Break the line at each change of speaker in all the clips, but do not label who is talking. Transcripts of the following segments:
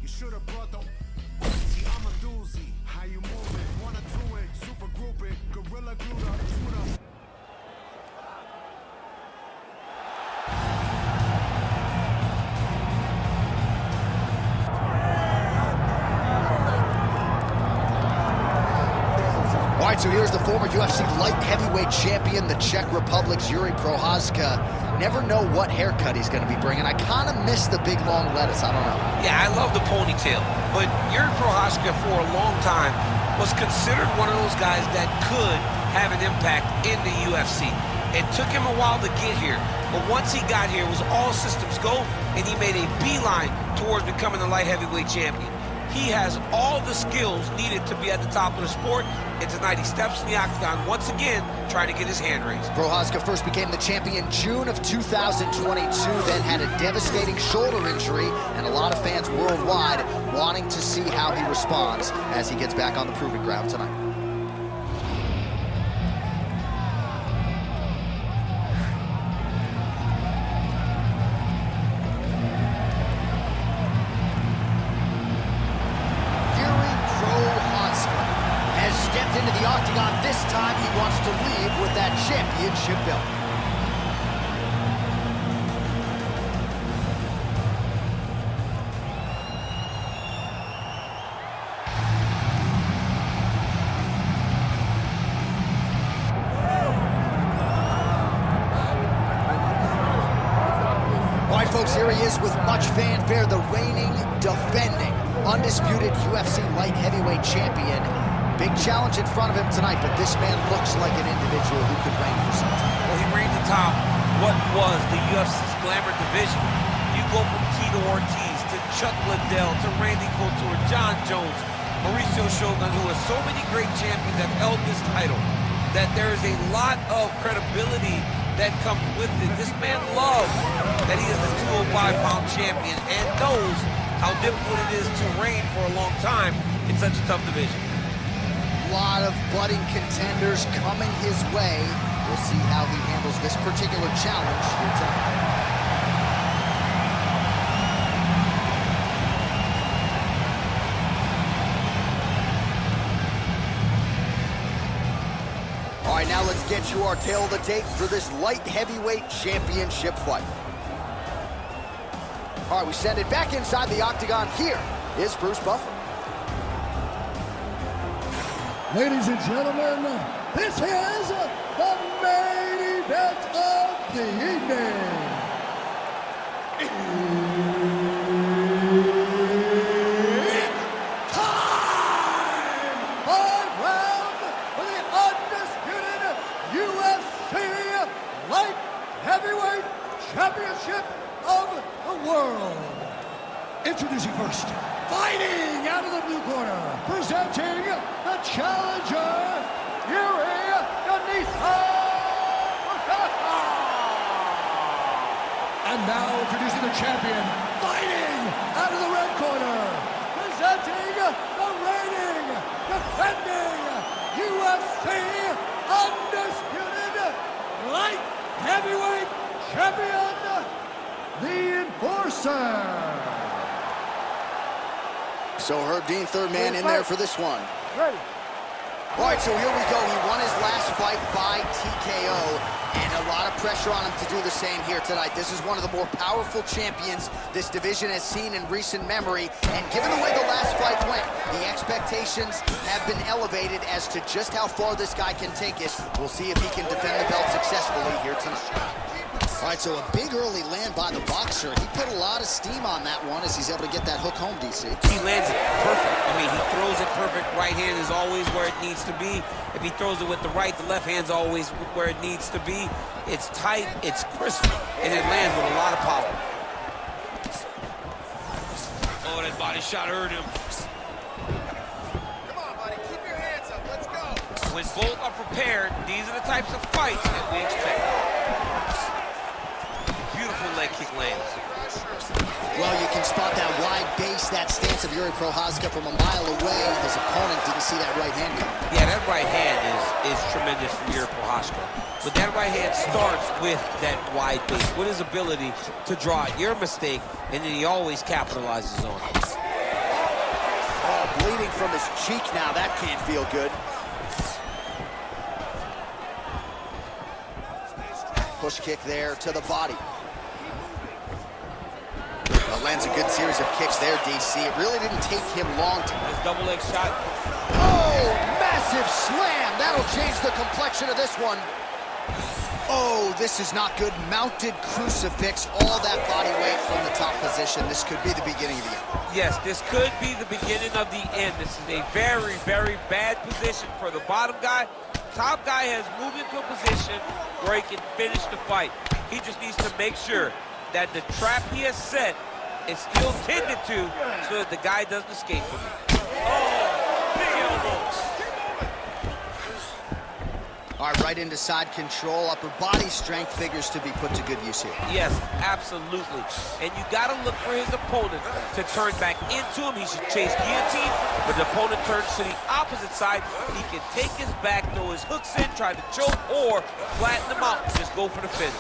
should have brought the See, I'm a doozy. How you moving? Wanna do it? Super group it. Gorilla glue up.
All right, so here's the former UFC light heavyweight champion, the Czech Republic's Yuri Prochazka. Never know what haircut he's going to be bringing. I kind of miss the big, long lettuce. I don't know.
Yeah, I love the ponytail. But Yuri Prochazka, for a long time, was considered one of those guys that could have an impact in the UFC. It took him a while to get here. But once he got here, it was all systems go, and he made a beeline towards becoming the light heavyweight champion. He has all the skills needed to be at the top of the sport, and tonight he steps in the octagon once again, trying to get his hand raised.
Prochazka first became the champion June of 2022, then had a devastating shoulder injury, and a lot of fans worldwide wanting to see how he responds as he gets back on the proving ground tonight. Into the octagon. This time he wants to leave with that championship belt. All right, folks, here he is with much fanfare, the reigning, defending, undisputed UFC light heavyweight champion. Big challenge in front of him tonight, but this man looks like an individual who could reign for some time.
Well, he reigned atop what was the UFC's glamour division. You go from Tito Ortiz to Chuck Liddell to Randy Couture, John Jones, Mauricio Shogun, who has so many great champions that held this title, that there is a lot of credibility that comes with it. This man loves that he is the 205-pound champion and knows how difficult it is to reign for a long time in such a tough division.
A lot of budding contenders coming his way. We'll see how he handles this particular challenge here tonight. All right, now let's get you our tail of the tape for this light heavyweight championship fight. All right, we send it back inside the octagon. Here is Bruce Buffer.
Ladies and gentlemen, this is the main event of the evening. It's time! 5 rounds for the undisputed UFC Light Heavyweight Championship of the world. Introducing first, fighting out of the blue corner, presenting the challenger, Yuri Prochazka. And now introducing the champion, fighting out of the red corner, presenting the reigning, defending UFC undisputed light heavyweight champion, the Enforcer.
So Herb Dean, third man in there for this one.
Ready.
All right, so here we go. He won his last fight by TKO, and a lot of pressure on him to do the same here tonight. This is one of the more powerful champions this division has seen in recent memory, and given the way the last fight went, the expectations have been elevated as to just how far this guy can take it. We'll see if he can defend the belt successfully here tonight. All right, so a big early land by the boxer. He put a lot of steam on that one as he's able to get that hook home, DC.
He lands it perfect. I mean, he throws it perfect. Right hand is always where it needs to be. If he throws it with the right, the left hand's always where it needs to be. It's tight, it's crisp, and it lands with a lot of power. Oh, that body shot hurt him.
Come on, buddy. Keep your hands up. Let's go.
When both are prepared, these are the types of fights that we expect. Beautiful leg kick lands.
Well, you can spot that wide base, that stance of Yuri Prochazka from a mile away. His opponent didn't see that right hand coming.
Yeah, that right hand is tremendous from Yuri Prochazka. But that right hand starts with that wide base, with his ability to draw out your mistake, and then he always capitalizes on it.
bleeding from his cheek now. That can't feel good. Push kick there to the body. Well, lands a good series of kicks there, DC. It really didn't take him long to...
Nice double leg shot.
Oh, massive slam. That'll change the complexion of this one. Oh, this is not good. Mounted crucifix, all that body weight from the top position. This could be the beginning of the end.
Yes, this could be the beginning of the end. This is a very, very bad position for the bottom guy. Top guy has moved into a position where he can finish the fight. He just needs to make sure that the trap he has set is still tended to so that the guy doesn't escape from it. Oh, big elbow.
All right, right into side control. Upper body strength figures to be put to good use here.
Yes, absolutely. And you got to look for his opponent to turn back into him. He should chase guillotine, but the opponent turns to the opposite side. He can take his back, throw his hooks in, try to choke, or flatten him out and just go for the finish.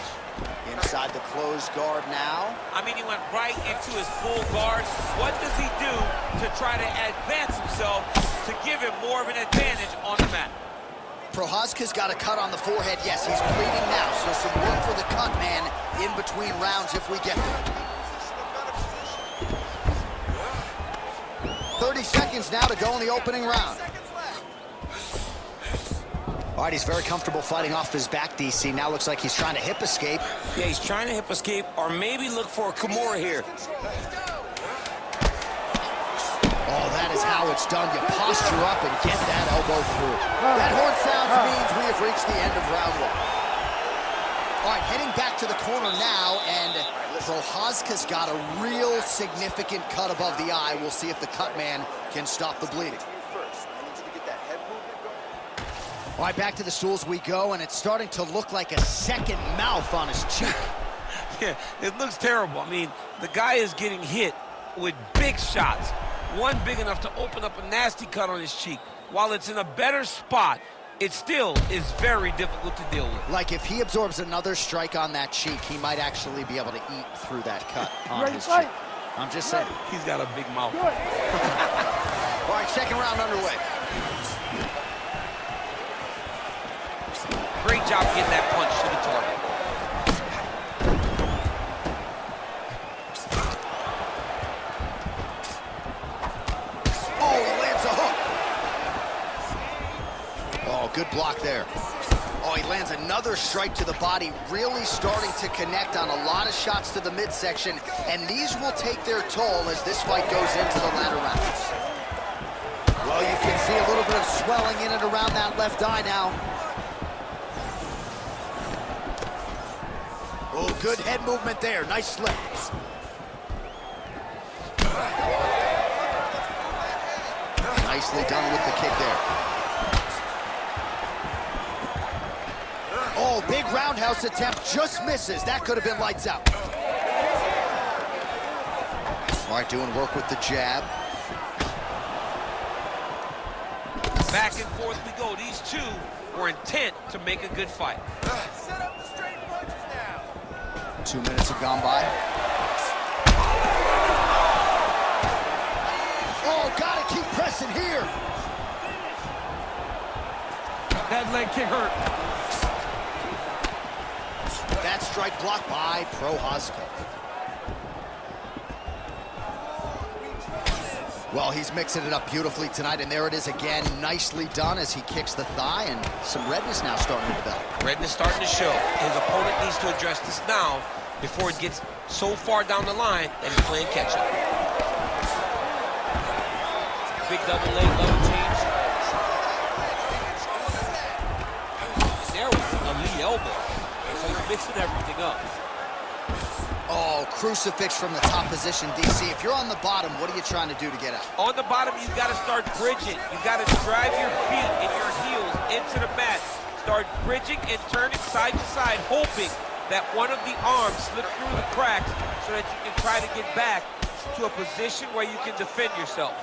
Inside the closed guard now.
I mean, he went right into his full guard. What does he do to try to advance himself to give him more of an advantage on the mat?
Prochazka's got a cut on the forehead. Yes, he's bleeding now, so some work for the cut man in between rounds if we get there. 30 seconds now to go in the opening round. All right, he's very comfortable fighting off his back, DC. Now looks like he's trying to hip escape.
Yeah, he's trying to hip escape or maybe look for a Kimura here.
Oh, that is how it's done. You posture up and get that elbow through. That horn sound means we have reached the end of round one. All right, heading back to the corner now, and Prochazka's got a real significant cut above the eye. We'll see if the cut man can stop the bleeding. All right, back to the stools we go, and it's starting to look like a second mouth on his cheek.
Yeah, it looks terrible. I mean, the guy is getting hit with big shots. One big enough to open up a nasty cut on his cheek. While it's in a better spot, it still is very difficult to deal with.
Like if he absorbs another strike on that cheek, he might actually be able to eat through that cut on his cheek. I'm just saying.
He's got a big mouth.
All right, second round underway.
Great job getting that punch to the target.
Oh, he lands a hook. Oh, good block there. Oh, he lands another strike to the body, really starting to connect on a lot of shots to the midsection, and these will take their toll as this fight goes into the latter rounds. Well, you can see a little bit of swelling in and around that left eye now. Oh, good head movement there. Nice slip. Nicely done with the kick there. Oh, big roundhouse attempt, just misses. That could have been lights out. All right, doing work with the jab.
Back and forth we go. These two were intent to make a good fight.
Set up the straight punches now.
2 minutes have gone by. Oh, gotta keep pressing here.
That leg kick hurt.
That strike blocked by Prochazka. Well, he's mixing it up beautifully tonight, and there it is again. Nicely done as he kicks the thigh, and some redness now starting to develop.
Redness starting to show. His opponent needs to address this now before it gets so far down the line that he's playing catch-up. Big double leg, level change. There was a lead elbow. So he's mixing everything up.
Oh, crucifix from the top position, DC. If you're on the bottom, what are you trying to do to get out?
On the bottom, you've got to start bridging. You've got to drive your feet and your heels into the mat. Start bridging and turning side to side, hoping that one of the arms slips through the cracks so that you can try to get back to a position where you can defend yourself.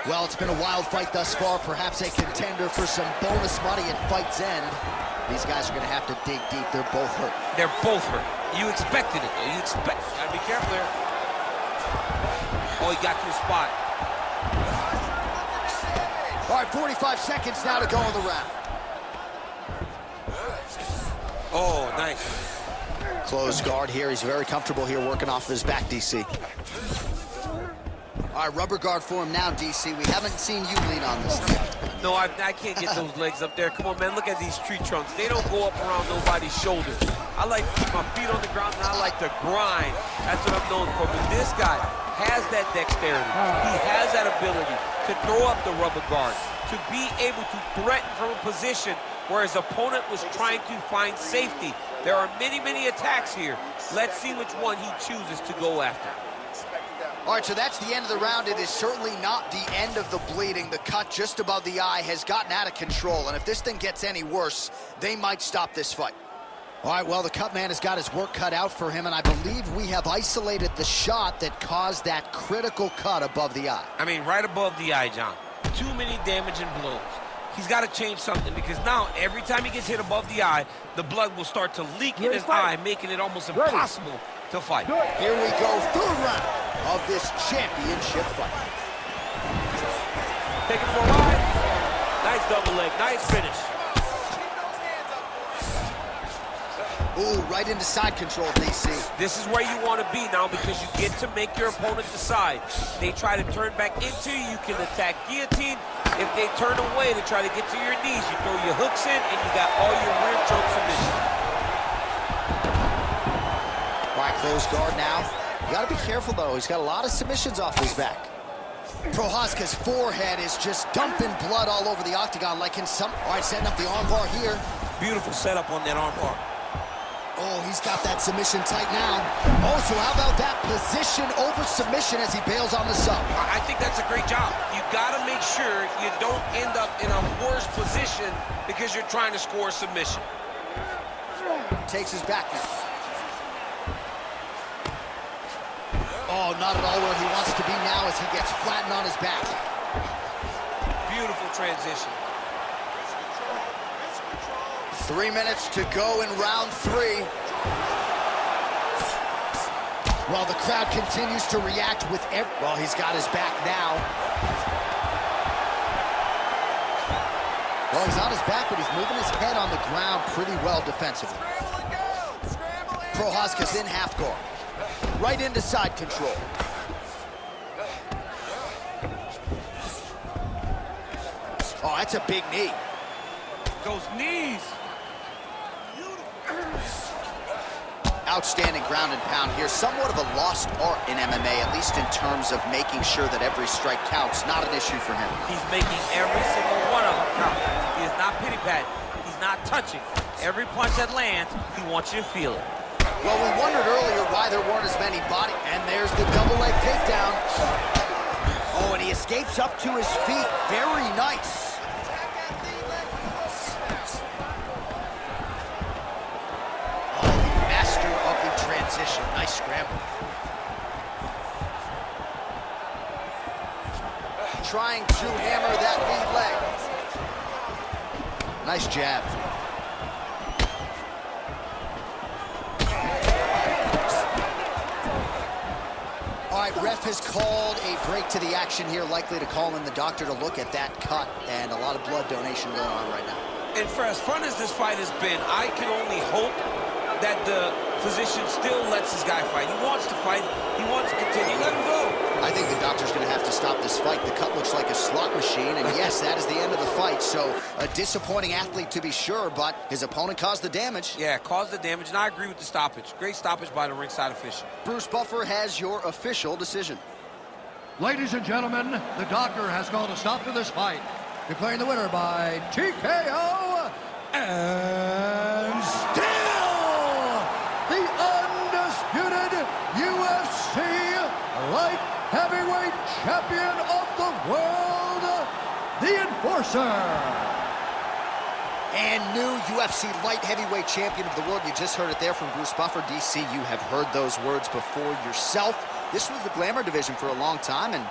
Well, it's been a wild fight thus far. Perhaps a contender for some bonus money at fight's end. These guys are going to have to dig deep. They're both hurt.
They're both hurt. You expected it, though. You gotta be careful there. Oh, he got to the spot.
All right, 45 seconds now to go in the round.
Oh, nice.
Closed guard here. He's very comfortable here working off of his back, DC. All right, rubber guard for him now, DC. We haven't seen you lean on this yet.
No, I can't get those legs up there. Come on, man, look at these tree trunks. They don't go up around nobody's shoulders. I like to keep my feet on the ground, and I like to grind. That's what I'm known for. But this guy has that dexterity. He has that ability to throw up the rubber guard, to be able to threaten from a position where his opponent was trying to find safety. There are many, many attacks here. Let's see which one he chooses to go after.
All right, so that's the end of the round. It is certainly not the end of the bleeding. The cut just above the eye has gotten out of control, and if this thing gets any worse, they might stop this fight. All right, well, the cut man has got his work cut out for him, and I believe we have isolated the shot that caused that critical cut above the eye.
I mean, right above the eye, John. Too many damaging blows. He's got to change something, because now every time he gets hit above the eye, the blood will start to leak in his eye, making it almost impossible to fight.
Here we go, third round of this championship fight.
Take it for a ride. Nice double leg, nice finish.
Ooh, right into side control, DC.
This is where you want to be now, because you get to make your opponent decide. They try to turn back into you, you can attack guillotine. If they turn away to try to get to your knees, you throw your hooks in, and you got all your rear choke submission.
All right, closed guard now. You got to be careful, though. He's got a lot of submissions off his back. Prochazka's forehead is just dumping blood all over the octagon like in some... All right, setting up the armbar here.
Beautiful setup on that armbar.
Oh, he's got that submission tight now. Oh, so how about that position over submission as he bails on the sub?
I think that's a great job. You got to make sure you don't end up in a worse position because you're trying to score a submission.
Takes his back now. Oh, not at all where he wants to be now as he gets flattened on his back.
Beautiful transition.
3 minutes to go in round 3. Well, the crowd continues to react with well, he's got his back now. Well, he's on his back, but he's moving his head on the ground pretty well defensively. Prochazka's in half guard. Right into side control. Oh, that's a big knee.
Those knees.
Outstanding ground and pound here. Somewhat of a lost art in MMA, at least in terms of making sure that every strike counts. Not an issue for him.
He's making every single one of them count. He is not pity-patting. He's not touching. Every punch that lands, he wants you to feel it.
Well, we wondered earlier why there weren't as many body... And there's the double leg takedown. Oh, and he escapes up to his feet. Very nice. Transition. Nice scramble. Trying to hammer that lead leg. Nice jab. All right, ref has called a break to the action here, likely to call in the doctor to look at that cut, and a lot of blood donation going on right now.
And for as fun as this fight has been, I can only hope that the physician still lets this guy fight. He wants to fight. He wants to continue. Let him go.
I think the doctor's going to have to stop this fight. The cut looks like a slot machine, and yes, that is the end of the fight. So a disappointing athlete to be sure, but his opponent caused the damage.
Yeah, caused the damage, and I agree with the stoppage. Great stoppage by the ringside official.
Bruce Buffer has your official decision.
Ladies and gentlemen, the doctor has called a stop to this fight, declaring the winner by TKO and still the undisputed UFC light heavyweight champion of the world, the Enforcer.
And new UFC light heavyweight champion of the world. You just heard it there from Bruce Buffer. DC, you have heard those words before yourself. This was the glamour division for a long time, and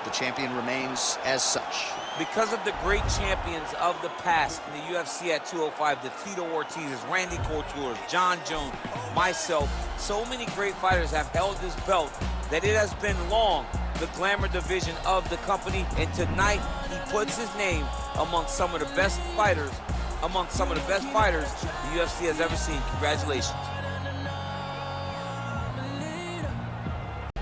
the champion remains as such.
Because of the great champions of the past in the UFC at 205, the Tito Ortiz's, Randy Couture's, John Jones, myself, so many great fighters have held this belt that it has been long the glamour division of the company, and tonight he puts his name among some of the best fighters the UFC has ever seen. Congratulations.